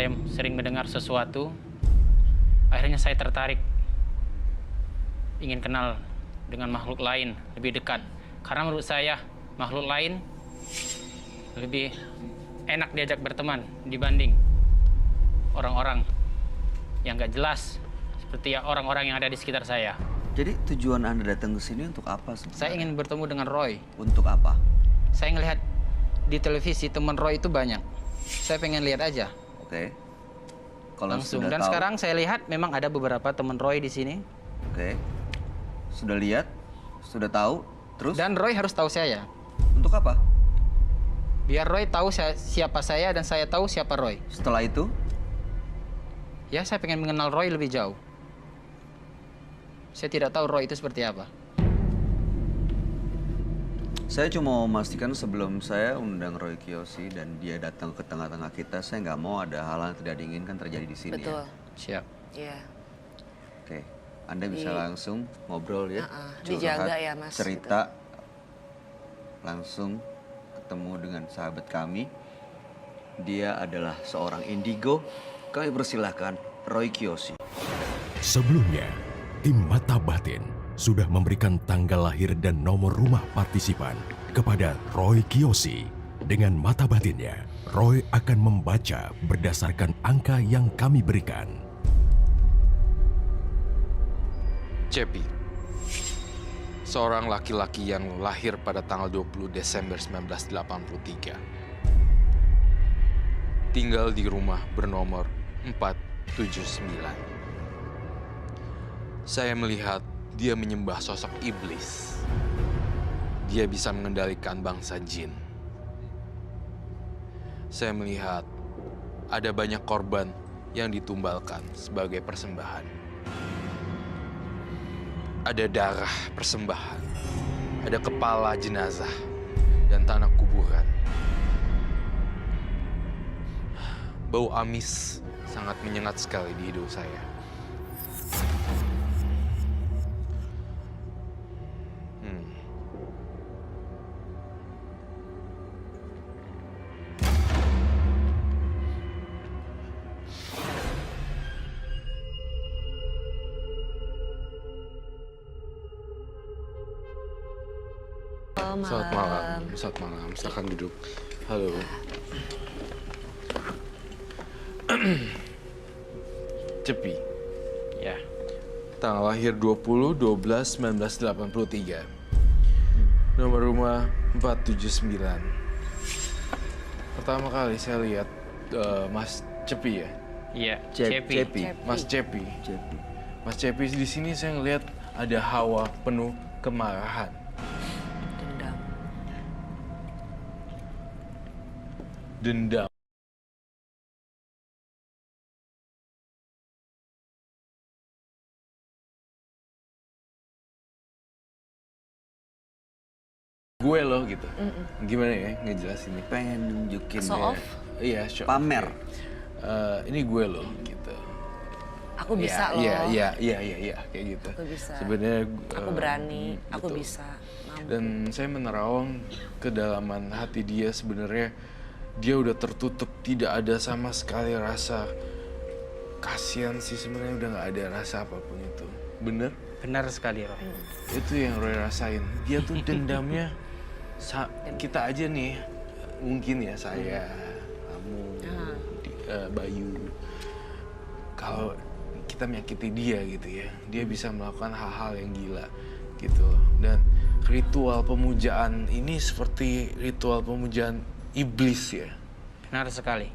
saya sering mendengar sesuatu, akhirnya saya tertarik ingin kenal dengan makhluk lain lebih dekat. Karena menurut saya makhluk lain lebih enak diajak berteman dibanding orang-orang yang nggak jelas seperti orang-orang yang ada di sekitar saya. Jadi tujuan Anda datang ke sini untuk apa sebenarnya? Saya ingin bertemu dengan Roy. Untuk apa? Saya ngelihat di televisi teman Roy itu banyak. Saya pengen lihat aja. Oke. Kalau Langsung. sudah Dan tahu, sekarang saya lihat memang ada beberapa teman Roy di sini. oke. Sudah lihat? Sudah tahu? Terus? Dan Roy harus tahu saya. Untuk apa? Biar Roy tahu siapa saya dan saya tahu siapa Roy. Setelah itu? Ya, saya pengen mengenal Roy lebih jauh. Saya tidak tahu Roy itu seperti apa. Saya cuma mau memastikan sebelum saya undang Roy Kiyoshi dan dia datang ke tengah-tengah kita, saya nggak mau ada hal yang tidak diinginkan terjadi di sini. Betul. Siap. Iya. Oke, Anda bisa langsung ngobrol ya, dijaga ya, Mas, cerita, langsung ketemu dengan sahabat kami. Dia adalah seorang indigo. Kami persilahkan Roy Kiyoshi. Sebelumnya, tim Mata Batin sudah memberikan tanggal lahir dan nomor rumah partisipan kepada Roy Kiyoshi. Dengan mata batinnya, Roy akan membaca berdasarkan angka yang kami berikan. Cepi, seorang laki-laki yang lahir pada tanggal 20 Desember 1983. Tinggal di rumah bernomor 479. Saya melihat dia menyembah sosok iblis. Dia bisa mengendalikan bangsa jin. Saya melihat ada banyak korban yang ditumbalkan sebagai persembahan. Ada darah persembahan, ada kepala jenazah, dan tanah kuburan. Bau amis sangat menyengat sekali di hidung saya. Selamat malam. Selamat malam. Silakan duduk. Halo. Cepi. Ya. Tanggal lahir 20/12/1983. Nomor rumah 479. Pertama kali saya lihat Mas Cepi ya. Iya, Cepi. Cepi. Mas Cepi. Cepi. Mas Cepi di sini saya ngelihat ada hawa penuh kemarahan. Dendam. Dendam. Gue loh gitu. Gimana ya ngejelasinnya? Pengen nunjukin Show ya. off? Iya, show. Pamer. Ini gue loh gitu. Aku bisa loh. Iya, kayak gitu. Aku bisa. Sebenarnya Aku berani, aku betul. bisa. Mampu. Dan saya menerawang kedalaman hati dia, sebenarnya dia udah tertutup, tidak ada sama sekali rasa kasihan sih, sebenarnya udah nggak ada rasa apapun itu. Bener? Benar sekali, Roy. Itu yang Roy rasain. Dia tuh dendamnya kita aja nih, mungkin ya saya, kamu, Bayu. Kalau kita menyakiti dia gitu ya, dia bisa melakukan hal-hal yang gila gitu. Dan ritual pemujaan ini seperti ritual pemujaan iblis ya. Benar sekali.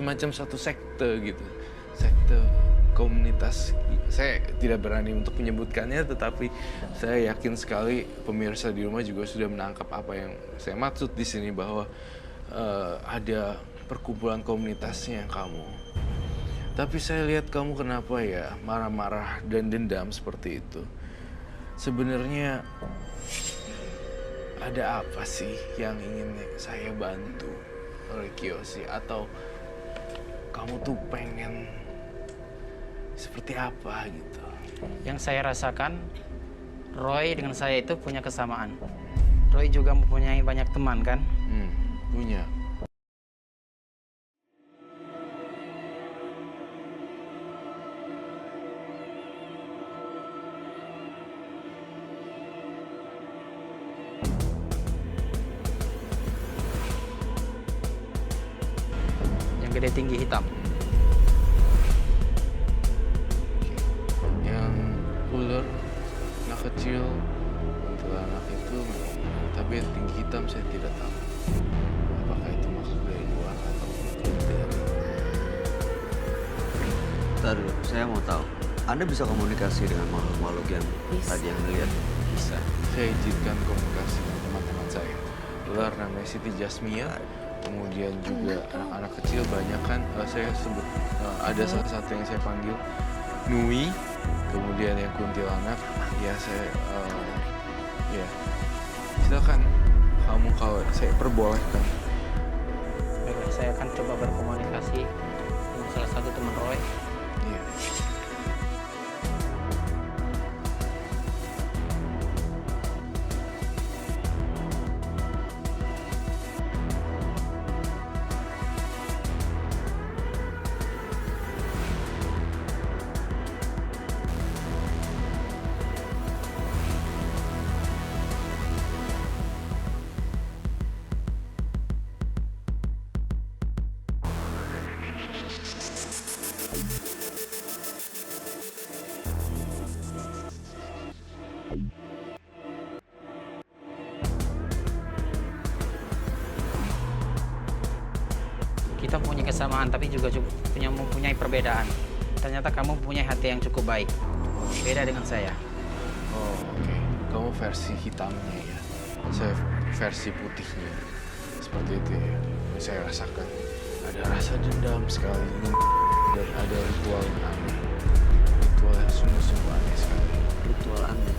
Semacam satu sekte gitu, sekte komunitas. Saya tidak berani untuk menyebutkannya, tetapi saya yakin sekali pemirsa di rumah juga sudah menangkap apa yang saya maksud di sini, bahwa ada perkumpulan komunitasnya kamu. Tapi saya lihat kamu kenapa ya marah-marah dan dendam seperti itu. Sebenarnya ada apa sih yang ingin saya bantu, Roy Kiyoshi? Atau kamu tuh pengen seperti apa gitu? Yang saya rasakan, Roy dengan saya itu punya kesamaan. Roy juga mempunyai banyak teman kan? Punya. Yang gede tinggi hitam. Yang ular, anak kecil, kuntilanak itu memang, tapi yang tinggi hitam saya tidak tahu. Apakah itu makhluk dari luar atau dari... Ntar dulu, saya mau tahu. Anda bisa komunikasi dengan makhluk-makhluk yang Bisa. tadi yang melihat? Bisa. Saya izinkan komunikasi dengan teman-teman saya. Ular namanya Siti Jasmia, kemudian juga anak-anak kecil banyak kan, saya sebut ada salah satu yang saya panggil Nui, kemudian yang kuntilanak, ya saya, ya silakan kamu kalau saya perbolehkan. Baiklah, saya akan coba berkomunikasi dengan salah satu teman Roy. Iya. Kita punya kesamaan tapi juga mempunyai perbedaan. Ternyata kamu punya hati yang cukup baik. Beda dengan saya. Oh, oke. Kamu versi hitamnya ya. Saya versi putihnya. Seperti itu ya. Saya rasakan ada rasa dendam sekali dan ada ritual yang aneh. Ritual yang sungguh-sungguh aneh sekali. Ritual aneh.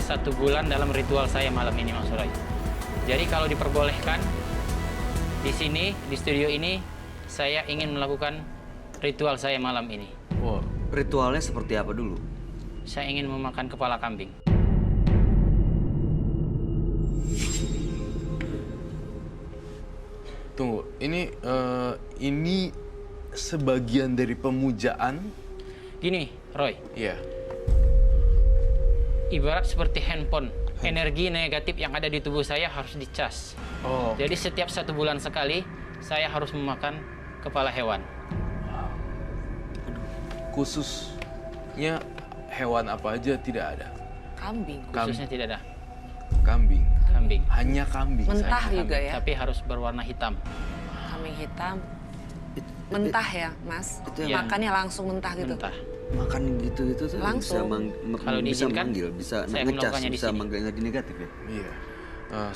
Satu bulan dalam ritual saya malam ini, Mas Roy. Jadi kalau diperbolehkan, di sini, di studio ini, saya ingin melakukan ritual saya malam ini. Wow. Ritualnya seperti apa dulu? Saya ingin memakan kepala kambing. Tunggu, ini sebagian dari pemujaan? Gini, Roy, Iya. ibarat seperti handphone. Energi negatif yang ada di tubuh saya harus dicas. Oh, Jadi setiap 1 bulan sekali, saya harus memakan kepala hewan. khususnya hewan apa aja tidak ada? Kambing. Khususnya tidak ada. Kambing. Kambing. Hanya kambing. Mentah saja. juga ya. Tapi harus berwarna hitam. Kambing hitam. Mentah ya, Mas? Itu yang- Makannya langsung mentah gitu. Mentah. Makan gitu-gitu tuh Langsung. Kalau bisa diizinkan, manggil, bisa saya akan ngecas, melakukannya di bisa sini. manggil energi negatif ya. Iya.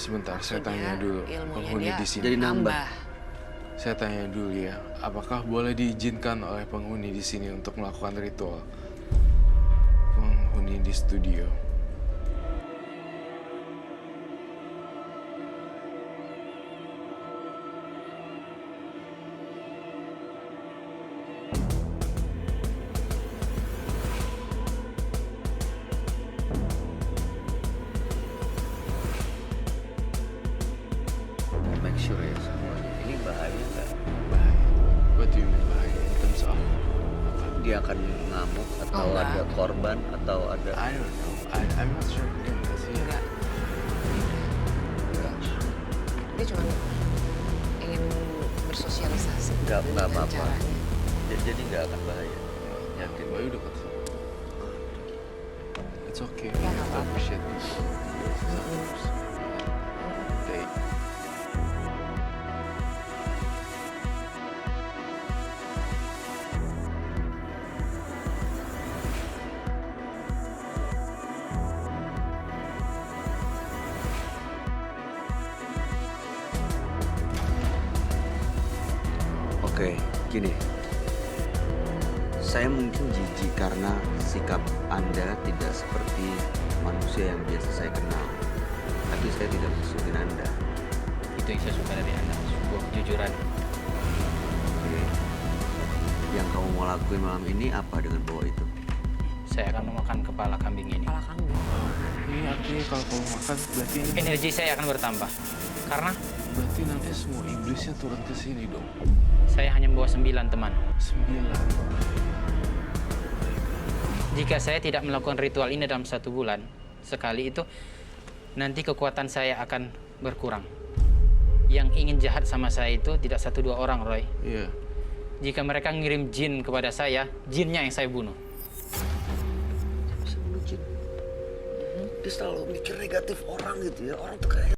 Sebentar, saya Maksudnya tanya dulu ilmunya penghuni dia di sini. Jadi nambah. Saya tanya dulu ya, apakah boleh diizinkan oleh penghuni di sini untuk melakukan ritual? Penghuni di studio. Make sure ya semuanya. Ini bahaya nggak? Bahaya. What do you mean bahaya? In terms of apa? Dia akan ngamuk atau enggak. ada korban atau ada I don't know. I'm not sure. Enggak sih. Enggak. Dia cuma ingin bersosialisasi. nggak dengan apa-apa. caranya. Jadi nggak akan bahaya. Yakin. Bayu dekat sini. It's okay. Ya, We nggak have to apa-apa. appreciate people. They Gini, saya mungkin jijik karena sikap Anda tidak seperti manusia yang biasa saya kenal. Tapi saya tidak musuhin Anda. Itu yang saya suka dari Anda, sebuah kejujuran. Oke. Yang kamu mau lakuin malam ini apa dengan bawa itu? Saya akan memakan kepala kambing ini. Kepala kambing. Ini artinya kalau kamu makan berarti ini Energi saya akan bertambah. Karena berarti nanti semua iblisnya turun ke sini dong. saya hanya membawa 9 teman. 9. Jika saya tidak melakukan ritual ini dalam 1 bulan, sekali itu, nanti kekuatan saya akan berkurang. Yang ingin jahat sama saya itu tidak 1-2 orang, Roy. Iya. Jika mereka ngirim jin kepada saya, jinnya yang saya bunuh. Bisa bunuh jin. Dia selalu mikir negatif orang gitu ya. Orang tuh kayak...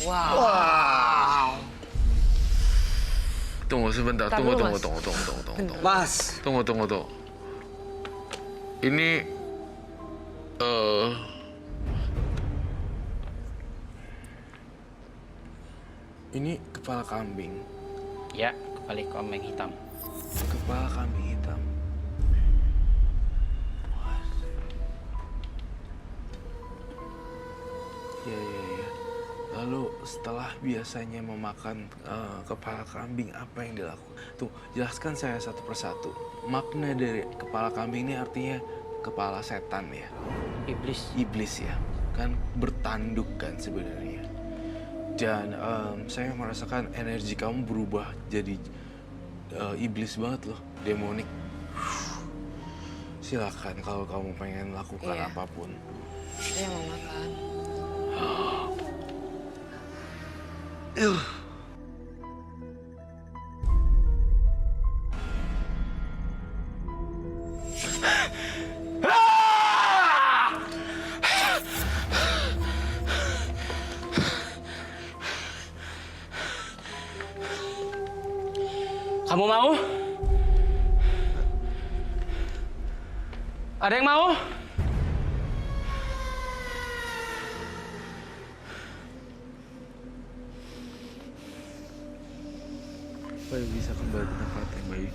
Wow. Tunggu sebentar, Ntar tunggu. dulu, Mas. Mas! Tunggu. Ini ini kepala kambing. Ya, kepala kambing hitam. Kepala kambing hitam. Ya. Lalu setelah biasanya memakan kepala kambing, apa yang dilakukan? Tuh, jelaskan saya satu persatu. Makna dari kepala kambing ini artinya kepala setan ya. Iblis. Iblis ya. Kan bertanduk kan sebenarnya. Dan saya merasakan energi kamu berubah jadi iblis banget loh, demonik. Silakan kalau kamu pengen lakukan Iya. apapun. Iya, mau makan. Kamu mau? Ada yang mau? Bayu bisa kembali ke tempat yang baik.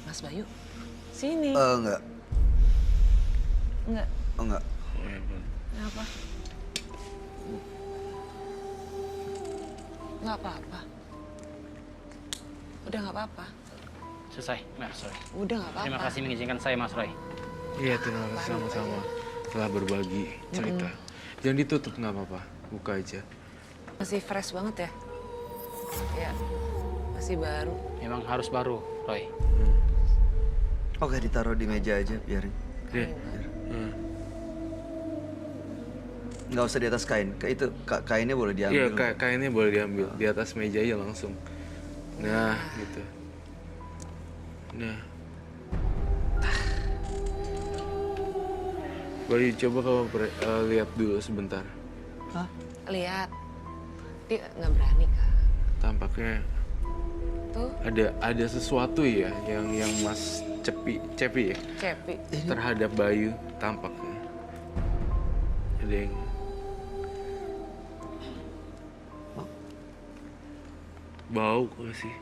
Mas Bayu, sini. Enggak. Enggak. Enggak. Oh, ya, Bang. Kenapa? Nggak apa-apa. Udah nggak apa-apa. Selesai, Mas Roy. Udah nggak apa-apa. Terima kasih mengizinkan saya, Mas Roy. Iya, terima kasih sama-sama telah berbagi cerita. Jangan ditutup, nggak apa-apa. Buka aja. Masih fresh banget ya? Ya, masih baru. Memang harus baru, Roy. Oke, ditaruh di meja aja, biarin. Deh. Nggak usah di atas kain. Itu kainnya boleh Iya, diambil. kainnya boleh diambil. Di atas meja aja langsung. Nah, gitu. Nah. Bayu, coba kamu lihat dulu sebentar. Hah? Lihat. Dia nggak berani, Kak. Tampaknya Tuh, ada sesuatu ya yang Mas Cepi ya Cepi. terhadap Bayu tampaknya. Ada yang bau gak sih?